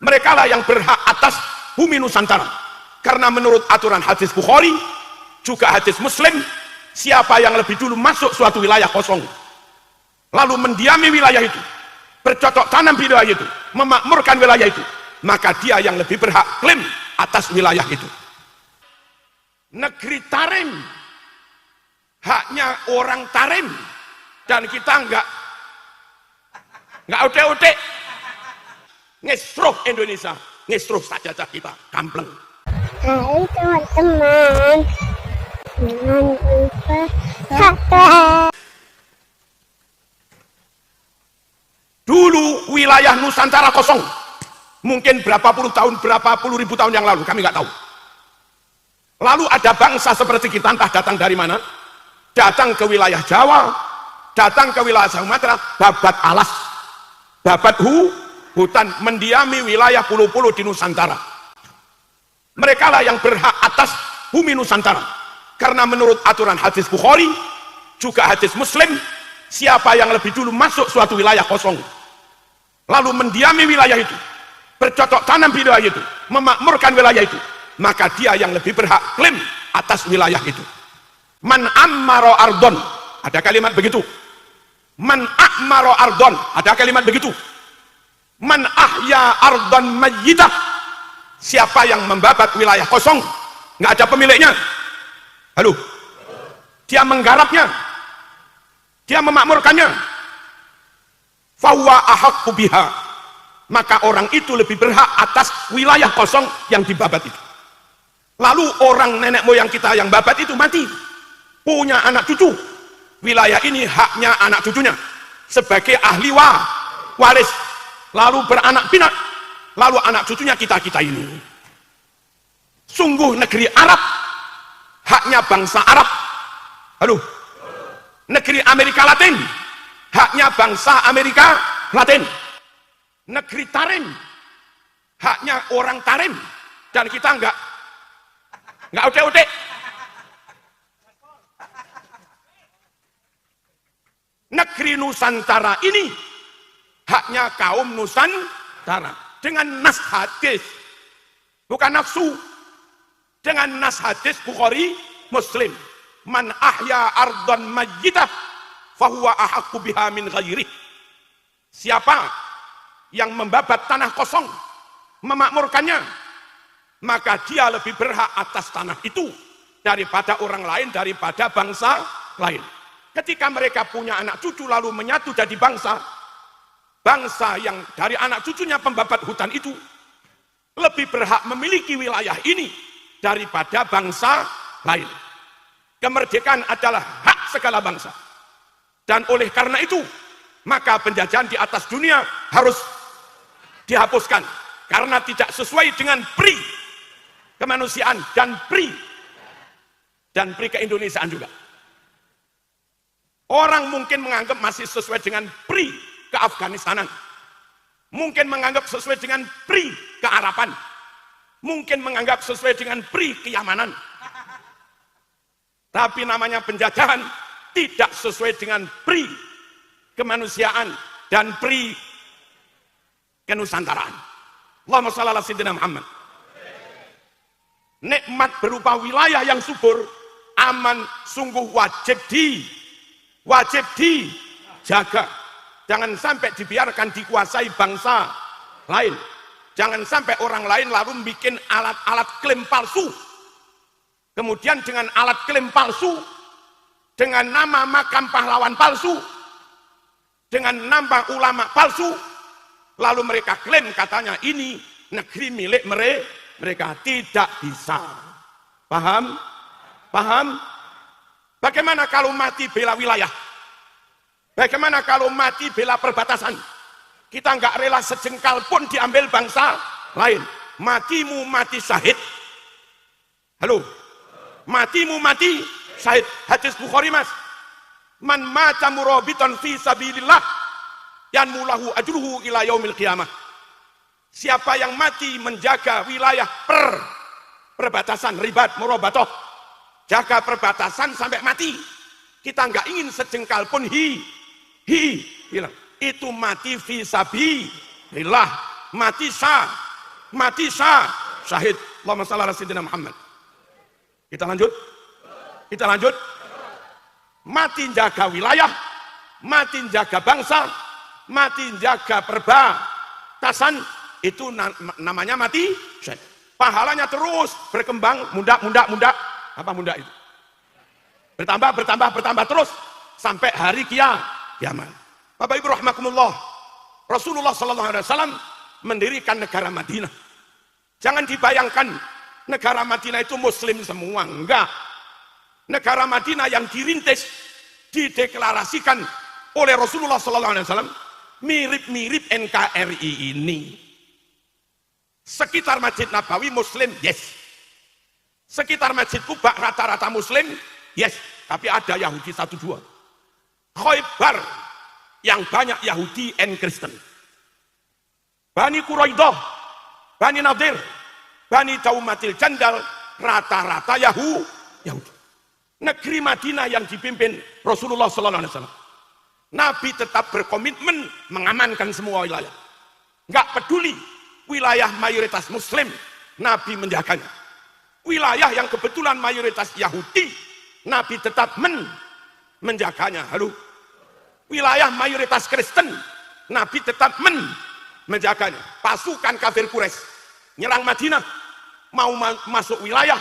Mereka lah yang berhak atas bumi Nusantara. Karena menurut aturan hadis Bukhari, juga hadis Muslim, siapa yang lebih dulu masuk suatu wilayah kosong, lalu mendiami wilayah itu, bercocok tanam di wilayah itu, memakmurkan wilayah itu, maka dia yang lebih berhak klaim atas wilayah itu. Negeri Tarim, haknya orang Tarim, dan kita enggak ote-ote. Ngesruh Indonesia, ngesruh saja kita, kampleng. Hai teman-teman, jangan lupa subscribe. Dulu wilayah Nusantara kosong, mungkin berapa puluh tahun, berapa puluh ribu tahun yang lalu, kami nggak tahu. Lalu ada bangsa seperti kita, entah datang dari mana, datang ke wilayah Jawa, datang ke wilayah Sumatera, babat alas, babat hutan, mendiami wilayah pulau-pulau di Nusantara. Mereka lah yang berhak atas bumi Nusantara. Karena menurut aturan hadis Bukhari, juga hadis Muslim, siapa yang lebih dulu masuk suatu wilayah kosong, lalu mendiami wilayah itu, bercocok tanam di wilayah itu, memakmurkan wilayah itu, maka dia yang lebih berhak klaim atas wilayah itu. Man ammaro ardon, ada kalimat begitu. Man ammaro ardon, ada kalimat begitu. Man ahya ardon mayyitah, siapa yang membabat wilayah kosong, nggak ada pemiliknya, halo, dia menggarapnya, dia memakmurkannya, fahuwa ahaqqu biha, maka orang itu lebih berhak atas wilayah kosong yang dibabat itu. Lalu orang nenek moyang kita yang babat itu mati, punya anak cucu, wilayah ini haknya anak cucunya sebagai ahli waris, lalu beranak pinak, lalu anak cucunya kita ini. Sungguh negeri Arab haknya bangsa Arab, halo, negeri Amerika Latin haknya bangsa Amerika Latin, negeri Tarim haknya orang Tarim, dan kita enggak ote-ote. Negeri Nusantara ini haknya kaum Nusantara dengan nas hadis, bukan nafsu, dengan nas hadis Bukhari Muslim. Man ahya ardon mayyitah fahuwa ahaqqu biha min ghairih, siapa yang membabat tanah kosong, memakmurkannya, maka dia lebih berhak atas tanah itu daripada orang lain, daripada bangsa lain. Ketika mereka punya anak cucu lalu menyatu jadi bangsa yang dari anak cucunya pembabat hutan itu lebih berhak memiliki wilayah ini daripada bangsa lain. Kemerdekaan adalah hak segala bangsa, dan oleh karena itu maka penjajahan di atas dunia harus dihapuskan karena tidak sesuai dengan pri kemanusiaan dan pri keindonesiaan juga. Orang mungkin menganggap masih sesuai dengan pri keafganistanan, mungkin menganggap sesuai dengan pri kearapan, mungkin menganggap sesuai dengan pri keyamanan, tapi namanya penjajahan tidak sesuai dengan pri kemanusiaan dan pri kenusantaraan. Allahumma shalli ala sayyidina Muhammad. Nikmat berupa wilayah yang subur, aman, sungguh wajib dijaga. Jangan sampai dibiarkan dikuasai bangsa lain. Jangan sampai orang lain lalu bikin alat-alat klaim palsu. Kemudian dengan alat klaim palsu, dengan nama makam pahlawan palsu, dengan nama ulama palsu, lalu mereka klaim katanya ini negeri milik mereka. Tidak bisa. Paham? Bagaimana kalau mati bela wilayah? Bagaimana kalau mati bela perbatasan? Kita nggak rela sejengkal pun diambil bangsa lain. Matimu mati syahid. Halo, matimu mati syahid. Hadis Bukhari mas. Man mata murabitan fi sabilillah yanmulahu ajruhu ila yaumil qiyamah. Siapa yang mati menjaga wilayah perbatasan, ribat, murabatoh, jaga perbatasan sampai mati, kita nggak ingin sejengkal pun bilang itu mati fi sabilillah, mati mati syahid. Allahumma shalli ala sayyidina Muhammad. Kita lanjut. Mati jaga wilayah, mati jaga bangsa, mati jaga perbatasan, itu namanya mati syahid. Pahalanya terus berkembang, munda. Apa munda itu? Bertambah terus sampai hari kiamat. Bapak Ibu rahimakumullah, Rasulullah sallallahu alaihi wasallam mendirikan negara Madinah. Jangan dibayangkan negara Madinah itu muslim semua, enggak. Negara Madinah yang dirintis, dideklarasikan oleh Rasulullah sallallahu alaihi wasallam mirip-mirip NKRI ini. Sekitar Masjid Nabawi muslim, yes. Sekitar Masjid Kuba rata-rata muslim, yes. Tapi ada Yahudi 1-2. Khaybar yang banyak Yahudi and Kristen. Bani Quraidah, Bani Nadir, Bani Daumatil Jandal, rata-rata Yahudi. Negeri Madinah yang dipimpin Rasulullah sallallahu alaihi wasallam. Nabi tetap berkomitmen mengamankan semua wilayah. Enggak peduli wilayah mayoritas muslim, Nabi menjaganya. Wilayah yang kebetulan mayoritas Yahudi, Nabi tetap menjaganya. Halo. Wilayah mayoritas Kristen, Nabi tetap menjaganya. Pasukan kafir Quraisy nyerang Madinah, mau masuk wilayah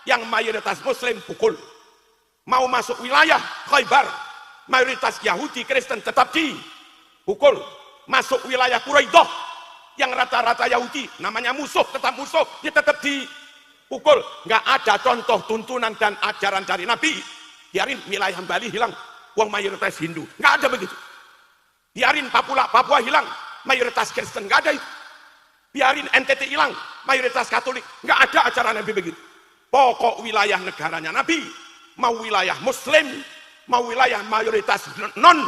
yang mayoritas muslim, pukul. Mau masuk wilayah Khaybar, mayoritas Yahudi Kristen, tetap dipukul. Masuk wilayah Quraidah yang rata-rata Yahudi, namanya musuh, tetap musuh, dia tetap dipukul. Nggak ada contoh tuntunan dan ajaran dari Nabi. Biarin wilayah Bali hilang, uang mayoritas Hindu, nggak ada begitu. Biarin Papua hilang, mayoritas Kristen, nggak ada itu. Biarin NTT hilang, mayoritas Katolik, nggak ada ajaran Nabi begitu. Pokok wilayah negaranya Nabi, mau wilayah Muslim, mau wilayah mayoritas non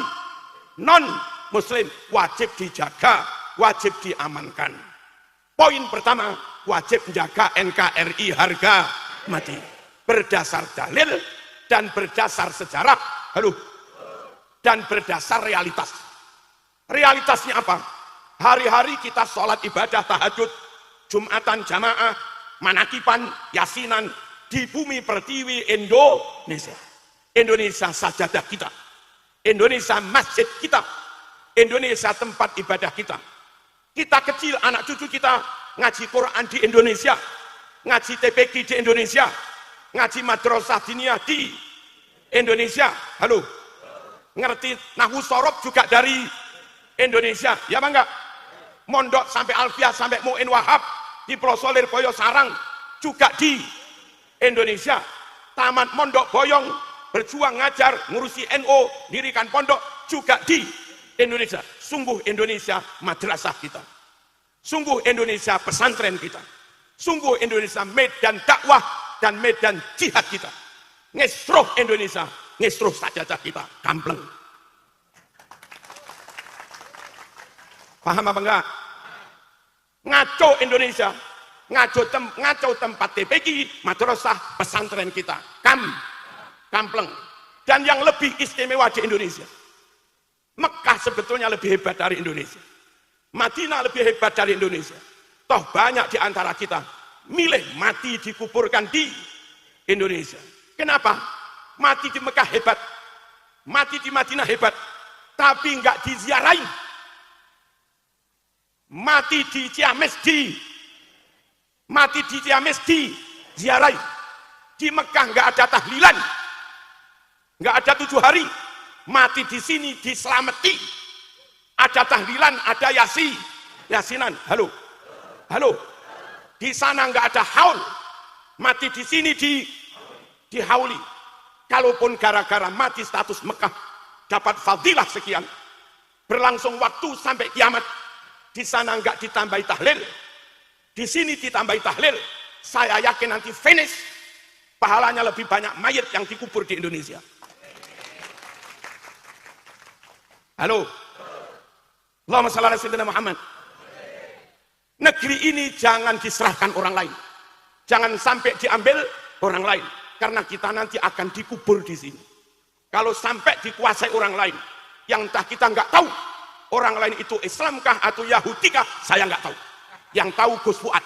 Muslim, wajib dijaga, wajib diamankan. Poin pertama, wajib menjaga NKRI harga mati berdasar dalil dan berdasar sejarah, dan berdasar realitas. Realitasnya apa? Hari-hari kita sholat ibadah tahajud, Jumatan jamaah, manakipan, yasinan di bumi pertiwi Indonesia. Indonesia sajadah kita, Indonesia masjid kita, Indonesia tempat ibadah kita. Kita kecil, anak cucu kita ngaji Quran di Indonesia, ngaji TPQ di Indonesia, ngaji madrasah diniyah di Indonesia. Halo, ngerti nahwu sorob juga dari Indonesia, ya bang enggak? Mondok sampai Alfiah sampai Mu'in Wahab di Prosolir Boyo Sarang juga di Indonesia. Tamat Mondok Boyong, berjuang ngajar, ngurusi NO, dirikan pondok juga di Indonesia. Sungguh Indonesia madrasah kita, sungguh Indonesia pesantren kita, sungguh Indonesia medan dakwah dan medan jihad kita. Ngesruh Indonesia, ngesruh sajadah kita, kampleng. Paham apa enggak? Ngaco Indonesia, ngaco tempat TPQ, madrasah pesantren kita, kampleng. Dan yang lebih istimewa di Indonesia, Mekah sebetulnya lebih hebat dari Indonesia, Madinah lebih hebat dari Indonesia. Toh banyak di antara kita milih mati dikuburkan di Indonesia. Kenapa? Mati di Mekah hebat, mati di Madinah hebat, tapi enggak diziarahi. Mati di Ciamis diziarahi. Di Mekah enggak ada tahlilan, enggak ada 7 hari. Mati di sini diselamati, ada tahlilan, ada yasinan. Halo, di sana enggak ada haul, mati di sini dihauli. Kalaupun gara-gara mati status Mekah dapat fadilah sekian, berlangsung waktu sampai kiamat. Di sana enggak ditambahi tahlil, di sini ditambahi tahlil. Saya yakin nanti finish, pahalanya lebih banyak mayat yang dikubur di Indonesia. Halo, Allahumma shalli ala sayyidina Muhammad. Negeri ini jangan diserahkan orang lain, jangan sampai diambil orang lain, karena kita nanti akan dikubur di sini. Kalau sampai dikuasai orang lain, yang entah kita nggak tahu orang lain itu Islamkah atau Yahudikah, saya nggak tahu. yang tahu Gus Fuad.